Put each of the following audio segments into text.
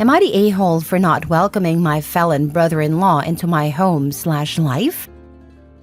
Am I the a-hole for not welcoming my felon brother-in-law into my home/life?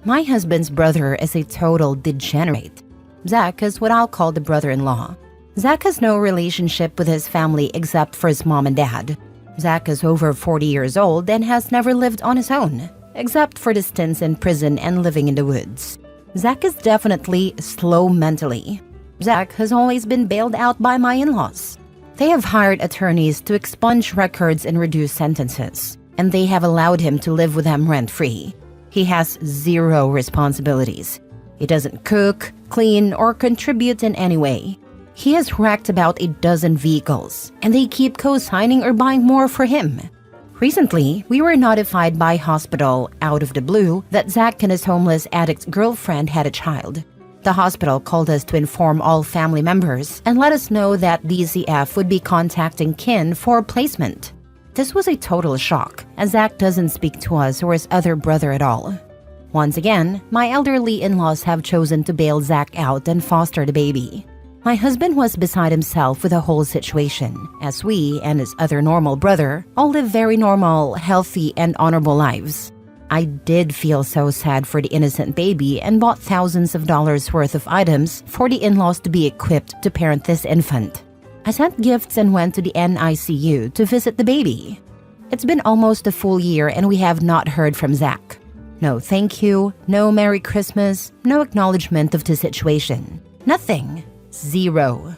My husband's brother is a total degenerate. Zach is what I'll call the brother-in-law. Zach has no relationship with his family except for his mom and dad. Zach is over 40 years old and has never lived on his own, except for the stints in prison and living in the woods. Zach is definitely slow mentally. Zach has always been bailed out by my in-laws. They have hired attorneys to expunge records and reduce sentences, and they have allowed him to live with them rent-free. He has zero responsibilities. He doesn't cook, clean, or contribute in any way. He has wrecked about a dozen vehicles, and they keep co-signing or buying more for him. Recently, we were notified by hospital, out of the blue, that Zach and his homeless addict girlfriend had a child. The hospital called us to inform all family members and let us know that DCF would be contacting kin for placement. This was a total shock, as Zach doesn't speak to us or his other brother at all. Once again, my elderly in-laws have chosen to bail Zach out and foster the baby. My husband was beside himself with the whole situation, as we and his other normal brother all live very normal, healthy, and honorable lives. I did feel so sad for the innocent baby and bought thousands of dollars worth of items for the in-laws to be equipped to parent this infant. I sent gifts and went to the NICU to visit the baby. It's been almost a full year and we have not heard from Zach. No thank you, no Merry Christmas, no acknowledgement of the situation. Nothing. Zero.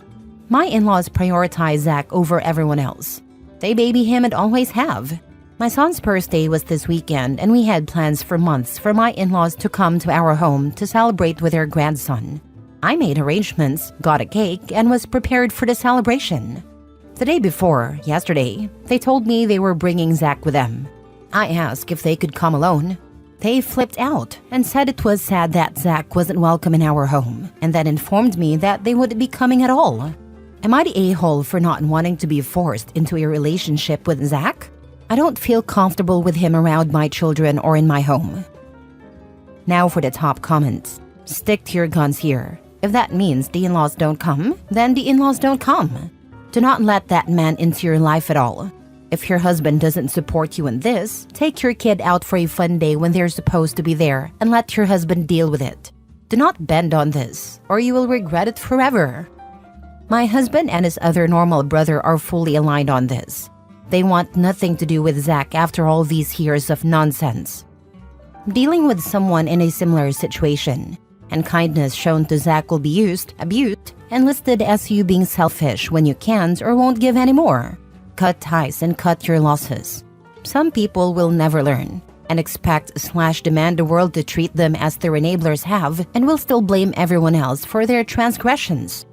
My in-laws prioritize Zach over everyone else. They baby him and always have. My son's birthday was this weekend and we had plans for months for my in-laws to come to our home to celebrate with their grandson. I made arrangements, got a cake, and was prepared for the celebration. The day before, yesterday, they told me they were bringing Zach with them. I asked if they could come alone. They flipped out and said it was sad that Zach wasn't welcome in our home, and then informed me that they wouldn't be coming at all. Am I the a-hole for not wanting to be forced into a relationship with Zach? I don't feel comfortable with him around my children or in my home. Now for the top comments. Stick to your guns here. If that means the in-laws don't come, then the in-laws don't come. Do not let that man into your life at all. If your husband doesn't support you in this, take your kid out for a fun day when they're supposed to be there and let your husband deal with it. Do not bend on this, or you will regret it forever. My husband and his other normal brother are fully aligned on this. They want nothing to do with Zach after all these years of nonsense. Dealing with someone in a similar situation, and kindness shown to Zach will be used, abused, and listed as you being selfish when you can't or won't give anymore. Cut ties and cut your losses. Some people will never learn and expect/demand the world to treat them as their enablers have and will still blame everyone else for their transgressions.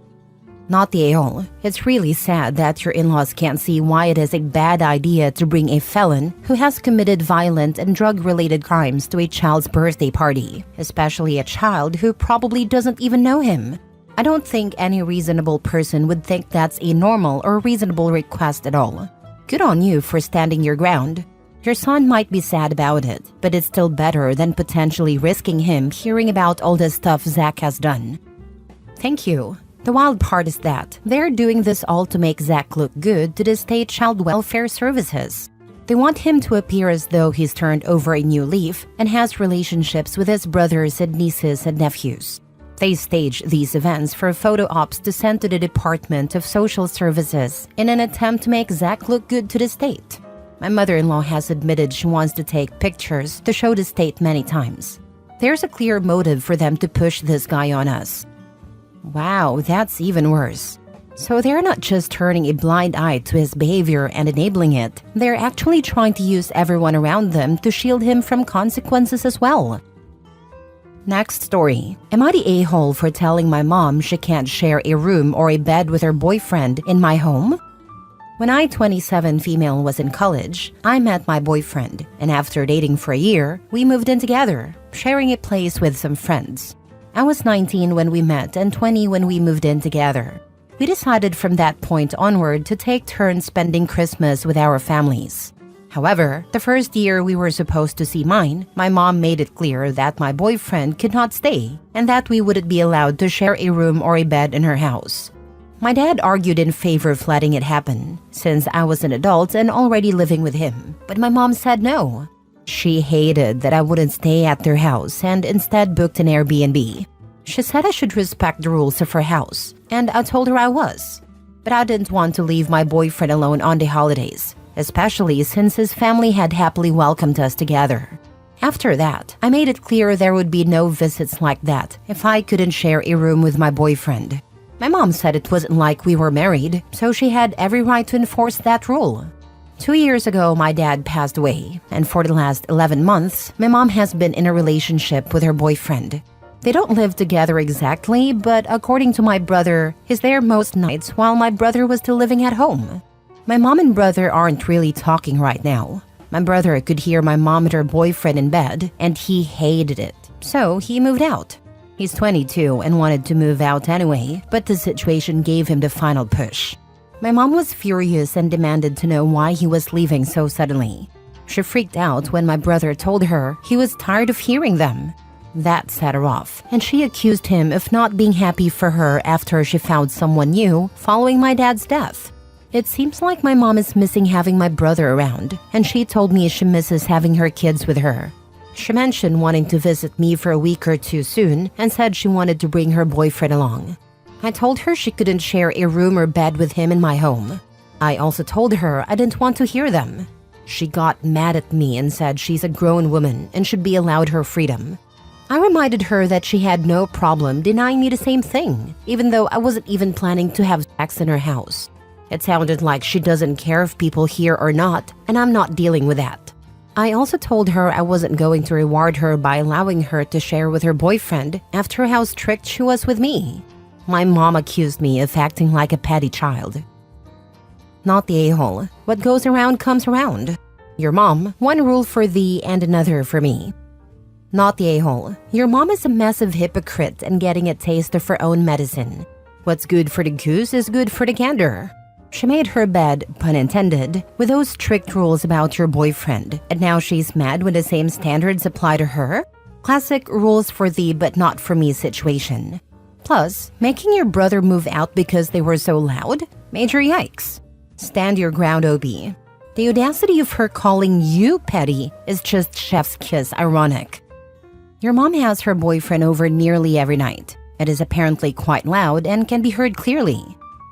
Not the a-hole. It's really sad that your in-laws can't see why it is a bad idea to bring a felon who has committed violent and drug-related crimes to a child's birthday party, especially a child who probably doesn't even know him. I don't think any reasonable person would think that's a normal or reasonable request at all. Good on you for standing your ground. Your son might be sad about it, but it's still better than potentially risking him hearing about all the stuff Zach has done. Thank you. The wild part is that they're doing this all to make Zach look good to the state child welfare services. They want him to appear as though he's turned over a new leaf and has relationships with his brothers and nieces and nephews. They stage these events for photo ops to send to the Department of Social Services in an attempt to make Zach look good to the state. My mother-in-law has admitted she wants to take pictures to show the state many times. There's a clear motive for them to push this guy on us. Wow, that's even worse. So they're not just turning a blind eye to his behavior and enabling it, they're actually trying to use everyone around them to shield him from consequences as well. Next story. Am I the a-hole for telling my mom she can't share a room or a bed with her boyfriend in my home? When I, 27 female, was in college, I met my boyfriend, and after dating for a year, we moved in together, sharing a place with some friends. I was 19 when we met and 20 when we moved in together. We decided from that point onward to take turns spending Christmas with our families. However, the first year we were supposed to see mine, my mom made it clear that my boyfriend could not stay and that we wouldn't be allowed to share a room or a bed in her house. My dad argued in favor of letting it happen, since I was an adult and already living with him, but my mom said no. She hated that I wouldn't stay at their house and instead booked an Airbnb. She said I should respect the rules of her house, and I told her I was. But I didn't want to leave my boyfriend alone on the holidays, especially since his family had happily welcomed us together. After that, I made it clear there would be no visits like that if I couldn't share a room with my boyfriend. My mom said it wasn't like we were married, so she had every right to enforce that rule. 2 years ago, my dad passed away, and for the last 11 months, my mom has been in a relationship with her boyfriend. They don't live together exactly, but according to my brother, he's there most nights while my brother was still living at home. My mom and brother aren't really talking right now. My brother could hear my mom and her boyfriend in bed, and he hated it, so he moved out. He's 22 and wanted to move out anyway, but the situation gave him the final push. My mom was furious and demanded to know why he was leaving so suddenly. She freaked out when my brother told her he was tired of hearing them. That set her off, and she accused him of not being happy for her after she found someone new following my dad's death. It seems like my mom is missing having my brother around, and she told me she misses having her kids with her. She mentioned wanting to visit me for a week or two soon and said she wanted to bring her boyfriend along. I told her she couldn't share a room or bed with him in my home. I also told her I didn't want to hear them. She got mad at me and said she's a grown woman and should be allowed her freedom. I reminded her that she had no problem denying me the same thing, even though I wasn't even planning to have sex in her house. It sounded like she doesn't care if people hear or not, and I'm not dealing with that. I also told her I wasn't going to reward her by allowing her to share with her boyfriend after how strict she was with me. My mom accused me of acting like a petty child. Not the a-hole. What goes around comes around. Your mom, one rule for thee and another for me. Not the a-hole. Your mom is a massive hypocrite and getting a taste of her own medicine. What's good for the goose is good for the gander. She made her bed, pun intended, with those strict rules about your boyfriend, and now she's mad when the same standards apply to her? Classic rules for thee but not for me situation. Plus, making your brother move out because they were so loud? Major yikes. Stand your ground, OB. The audacity of her calling you petty is just chef's kiss ironic. Your mom has her boyfriend over nearly every night. It is apparently quite loud and can be heard clearly.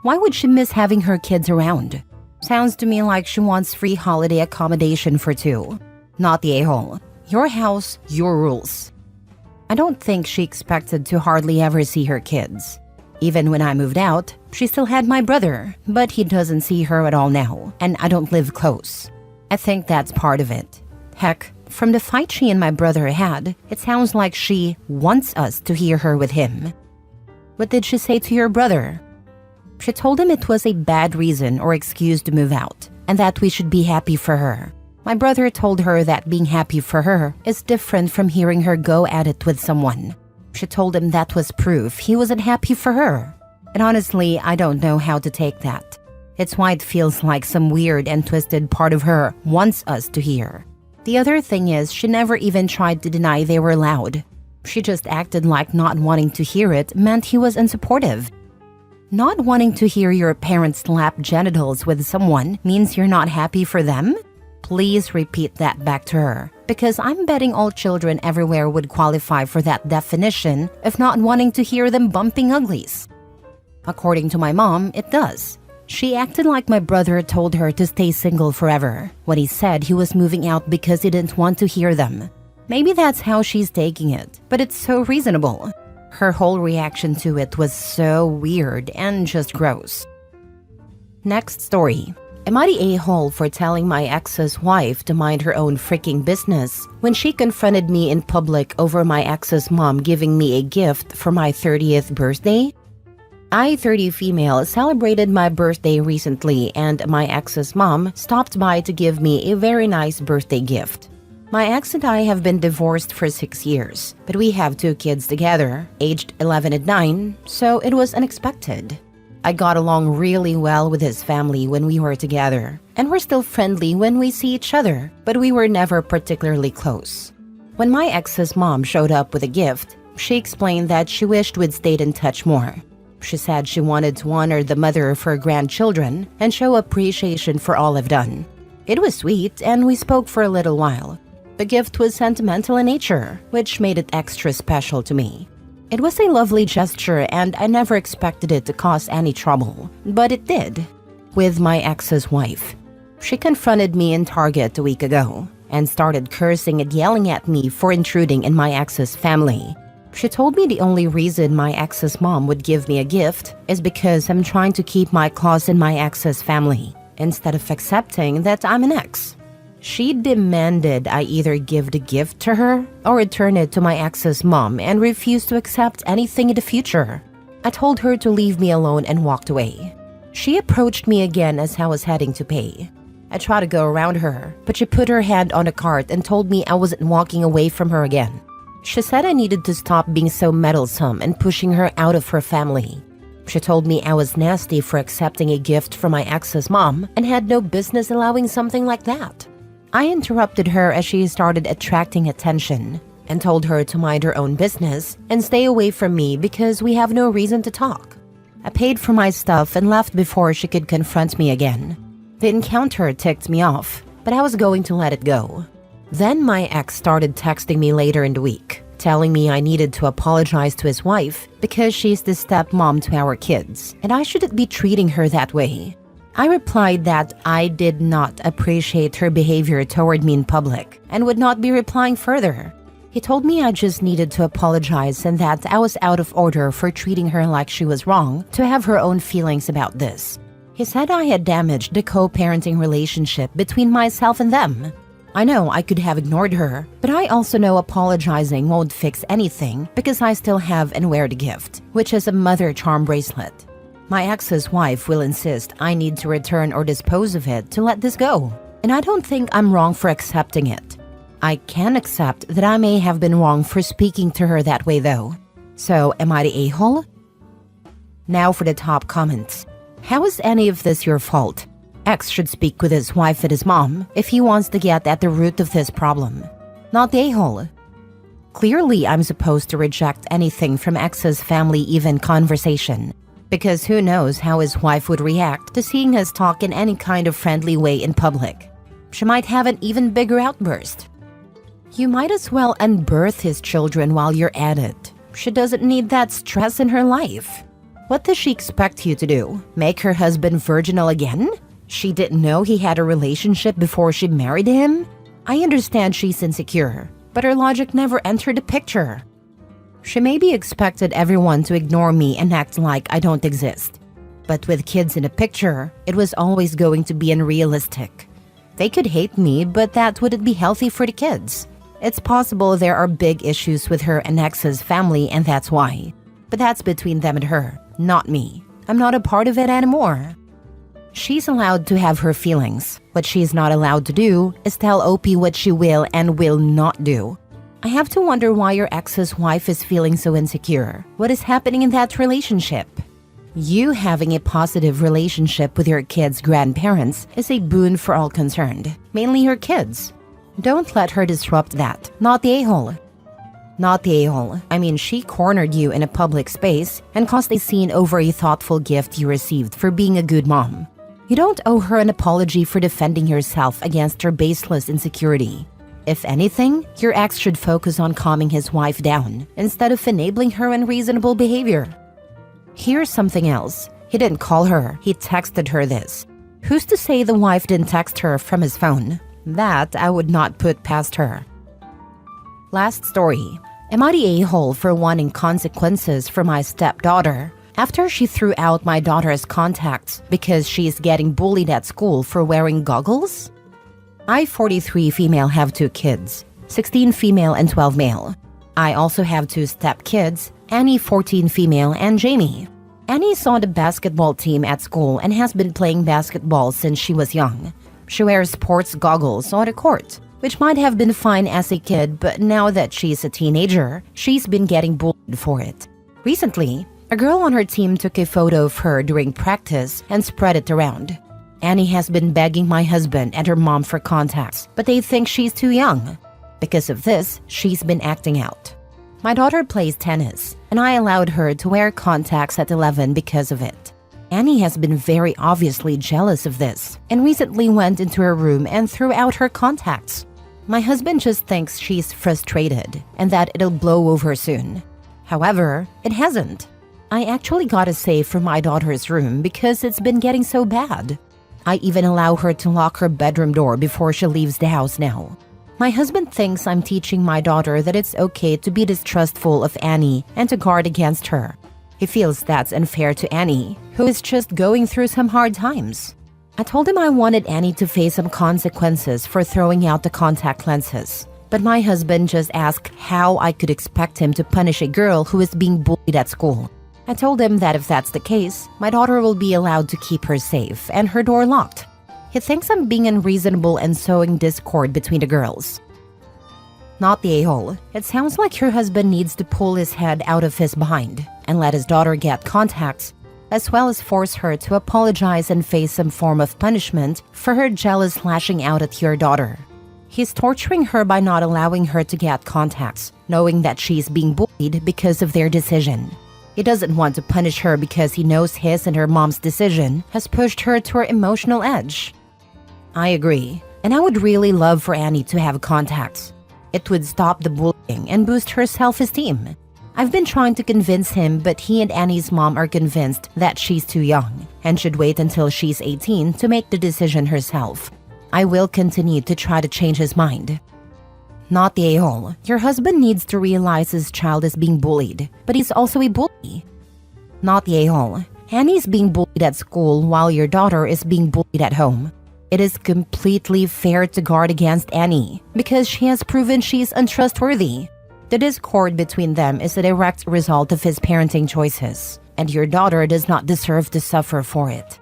Why would she miss having her kids around? Sounds to me like she wants free holiday accommodation for two. Not the a-hole. Your house, your rules. I don't think she expected to hardly ever see her kids. Even when I moved out, she still had my brother, but he doesn't see her at all now, and I don't live close. I think that's part of it. Heck, from the fight she and my brother had, it sounds like she wants us to hear her with him. What did she say to your brother? She told him it was a bad reason or excuse to move out, and that we should be happy for her. My brother told her that being happy for her is different from hearing her go at it with someone. She told him that was proof he wasn't happy for her. And honestly, I don't know how to take that. It's why it feels like some weird and twisted part of her wants us to hear. The other thing is she never even tried to deny they were loud. She just acted like not wanting to hear it meant he was unsupportive. Not wanting to hear your parents slap genitals with someone means you're not happy for them? Please repeat that back to her, because I'm betting all children everywhere would qualify for that definition of not wanting to hear them bumping uglies. According to my mom, it does. She acted like my brother told her to stay single forever, when he said he was moving out because he didn't want to hear them. Maybe that's how she's taking it, but it's so reasonable. Her whole reaction to it was so weird and just gross. Next story. Am I the a-hole for telling my ex's wife to mind her own freaking business when she confronted me in public over my ex's mom giving me a gift for my 30th birthday? I, 30 female, celebrated my birthday recently and my ex's mom stopped by to give me a very nice birthday gift. My ex and I have been divorced for 6 years, but we have 2 kids together, aged 11 and 9, so it was unexpected. I got along really well with his family when we were together, and we're still friendly when we see each other, but we were never particularly close. When my ex's mom showed up with a gift, she explained that she wished we'd stayed in touch more. She said she wanted to honor the mother of her grandchildren and show appreciation for all I've done. It was sweet, and we spoke for a little while. The gift was sentimental in nature, which made it extra special to me. It was a lovely gesture, and I never expected it to cause any trouble, but it did. With my ex's wife. She confronted me in Target a week ago and started cursing and yelling at me for intruding in my ex's family. She told me the only reason my ex's mom would give me a gift is because I'm trying to keep my claws in my ex's family, instead of accepting that I'm an ex. She demanded I either give the gift to her or return it to my ex's mom and refused to accept anything in the future. I told her to leave me alone and walked away. She approached me again as I was heading to pay. I tried to go around her, but she put her hand on the cart and told me I wasn't walking away from her again. She said I needed to stop being so meddlesome and pushing her out of her family. She told me I was nasty for accepting a gift from my ex's mom and had no business allowing something like that. I interrupted her as she started attracting attention and told her to mind her own business and stay away from me because we have no reason to talk. I paid for my stuff and left before she could confront me again. The encounter ticked me off, but I was going to let it go. Then my ex started texting me later in the week, telling me I needed to apologize to his wife because she's the stepmom to our kids, and I shouldn't be treating her that way. I replied that I did not appreciate her behavior toward me in public and would not be replying further. He told me I just needed to apologize and that I was out of order for treating her like she was wrong to have her own feelings about this. He said I had damaged the co-parenting relationship between myself and them. I know I could have ignored her, but I also know apologizing won't fix anything because I still have and wear the gift, which is a mother charm bracelet. My ex's wife will insist I need to return or dispose of it to let this go, and I don't think I'm wrong for accepting it. I can accept that I may have been wrong for speaking to her that way though. So am I the a-hole? Now for the top comments. How is any of this your fault? Ex should speak with his wife and his mom if he wants to get at the root of this problem, not the a-hole. Clearly, I'm supposed to reject anything from ex's family, even conversation, because who knows how his wife would react to seeing us talk in any kind of friendly way in public. She might have an even bigger outburst. You might as well unbirth his children while you're at it. She doesn't need that stress in her life. What does she expect you to do? Make her husband virginal again? She didn't know he had a relationship before she married him? I understand she's insecure, but her logic never entered the picture. She maybe expected everyone to ignore me and act like I don't exist. But with kids in the picture, it was always going to be unrealistic. They could hate me, but that wouldn't be healthy for the kids. It's possible there are big issues with her and ex's family, and that's why. But that's between them and her, not me. I'm not a part of it anymore. She's allowed to have her feelings. What she's not allowed to do is tell OP what she will and will not do. I have to wonder why your ex's wife is feeling so insecure. What is happening in that relationship? You having a positive relationship with your kids' grandparents is a boon for all concerned, mainly your kids. Don't let her disrupt that, not the a-hole. Not the a-hole. I mean, she cornered you in a public space and caused a scene over a thoughtful gift you received for being a good mom. You don't owe her an apology for defending yourself against her baseless insecurity. If anything, your ex should focus on calming his wife down instead of enabling her unreasonable behavior. Here's something else. He didn't call her, he texted her this. Who's to say the wife didn't text her from his phone? That I would not put past her. Last story. Am I the a-hole for wanting consequences for my stepdaughter after she threw out my daughter's contacts because she's getting bullied at school for wearing goggles? I, 43 female, have 2 kids, 16 female and 12 male. I also have 2 step-kids, Annie, 14 female, and Jamie. Annie's on the basketball team at school and has been playing basketball since she was young. She wears sports goggles on the court, which might have been fine as a kid, but now that she's a teenager, she's been getting bullied for it. Recently, a girl on her team took a photo of her during practice and spread it around. Annie has been begging my husband and her mom for contacts, but they think she's too young. Because of this, she's been acting out. My daughter plays tennis, and I allowed her to wear contacts at 11 because of it. Annie has been very obviously jealous of this and recently went into her room and threw out her contacts. My husband just thinks she's frustrated and that it'll blow over soon. However, it hasn't. I actually got a safe for my daughter's room because it's been getting so bad. I even allow her to lock her bedroom door before she leaves the house now. My husband thinks I'm teaching my daughter that it's okay to be distrustful of Annie and to guard against her. He feels that's unfair to Annie, who is just going through some hard times. I told him I wanted Annie to face some consequences for throwing out the contact lenses. But my husband just asked how I could expect him to punish a girl who is being bullied at school. I told him that if that's the case, my daughter will be allowed to keep her safe and her door locked. He thinks I'm being unreasonable and sowing discord between the girls. Not the a-hole. It sounds like your husband needs to pull his head out of his behind and let his daughter get contacts, as well as force her to apologize and face some form of punishment for her jealous lashing out at your daughter. He's torturing her by not allowing her to get contacts, knowing that she's being bullied because of their decision. He doesn't want to punish her because he knows his and her mom's decision has pushed her to her emotional edge. I agree, and I would really love for Annie to have contacts. It would stop the bullying and boost her self-esteem. I've been trying to convince him, but he and Annie's mom are convinced that she's too young and should wait until she's 18 to make the decision herself. I will continue to try to change his mind. Not the a-hole. Your husband needs to realize his child is being bullied, but he's also a bully. Not the a-hole. Annie's being bullied at school while your daughter is being bullied at home. It is completely fair to guard against Annie because she has proven she's untrustworthy. The discord between them is a direct result of his parenting choices, and your daughter does not deserve to suffer for it.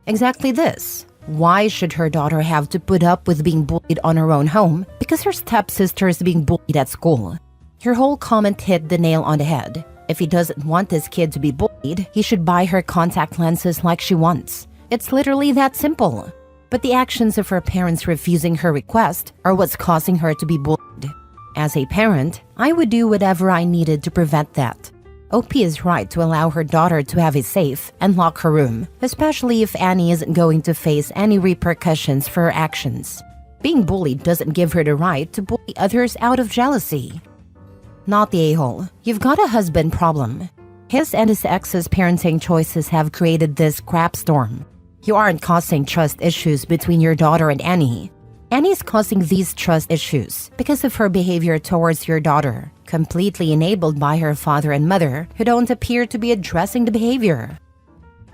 Exactly this. Why should her daughter have to put up with being bullied on her own home because her stepsister is being bullied at school? Your whole comment hit the nail on the head. If he doesn't want his kid to be bullied, he should buy her contact lenses like she wants. It's literally that simple. But the actions of her parents refusing her request are what's causing her to be bullied. As a parent, I would do whatever I needed to prevent that. OP is right to allow her daughter to have a safe and lock her room, especially if Annie isn't going to face any repercussions for her actions. Being bullied doesn't give her the right to bully others out of jealousy. Not the a-hole. You've got a husband problem. His and his ex's parenting choices have created this crap storm. You aren't causing trust issues between your daughter and Annie. Annie's causing these trust issues because of her behavior towards your daughter, completely enabled by her father and mother who don't appear to be addressing the behavior.